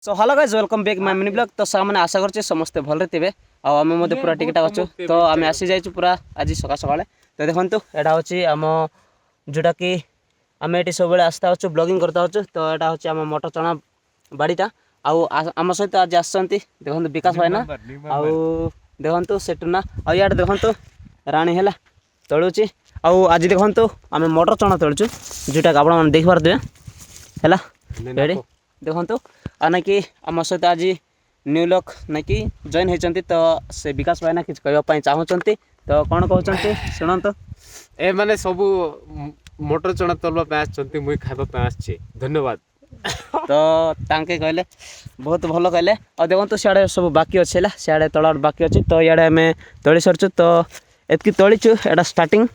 So hello guys welcome back my mini blog. तो सामने आशा करछे समस्ते भल रे आम पूरा टिकेट अच्छु। तो आम आसी जाइछु पूरा आज सका सकाळे। तो देखंतु एटा होची आम जोटा कि आम एटी सब बेले आस्ता होछु ब्लॉगिंग करता होछु। तो एटा होची आम मटर चना बाड़ीटा आम सहित आज आसंती देखंतु विकास भाई ना आउ देखंतु सेटुना आ याड देखंतु रानी हैला तळुची आज देखंतु आम मटर चना तळुछु जोटा आपण मन देख पारदे हैला रेडी देखंतु ना कि आम सहित आज न्यू लॉक ना कि जॉइन होती। तो से विकास भाई ना कि कहवाई चाहते तो कौन कहते शुणत ए माने सबू मोटर चना तलवा मुई खाइबा धन्यवाद। तो तांके कहले बहुत भल कहले और देखो सियाड़े सब बाकी अच्छे सियाड़े तला बाकी अच्छी। तो इे आम तली सरचु तो एतकी तलीचु एटा स्टार्टिंग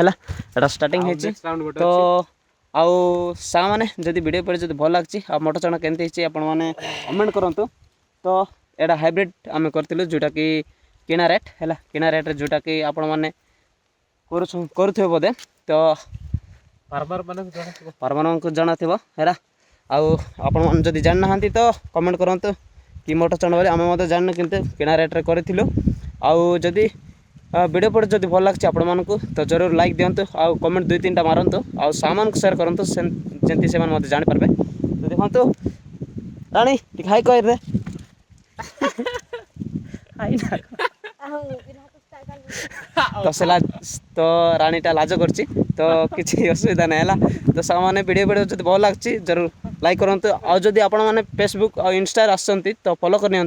है स्टार्टिंग हो। तो आउ सा मैंने जदि वीडियो पर जब भल लगी आ मटर चना केमती आपण मैंने कमेंट करूँ। तो एटा हाइब्रिड आम करूँ जोटा कि किना रेट है किना रेट जोटा कि आपण मैंने करुवे बोधे। तो फार्मर को जना थो है आपण मैंने जदि जान ना तो कमेंट करूँ कि मटर चना बोले आम जानू कि किना रेट्रे करूँ। आउ जदि वीडियो पर जब भल लगे आपण मानक तो जरूर लाइक दिंतु आउ कमेंट 2-3टा मारतु आउ सामान को शेयर करूँ जमी से जापारे। तो देखो राणी हाई कह रे तो से तो रानीटा लाज कर तो किसी असुविधा ना है। तो सामान्य वीडियो जब भल लगे जरूर लाइक करूँ आउ जदि आपण मैंने फेसबुक और इंस्टा आसती तो फॉलो करनी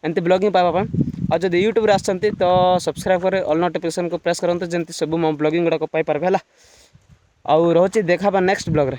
एमती ब्लॉगिंग पाइबा और जब यूट्यूब आसती तो सब्सक्राइब कर ऑल नोटिफिकेशन को प्रेस करते जमी सब मो ब्लॉगिंग गुड़ाक पाइपर है। आउ रोचे देखा नेक्स्ट ब्लॉग रे।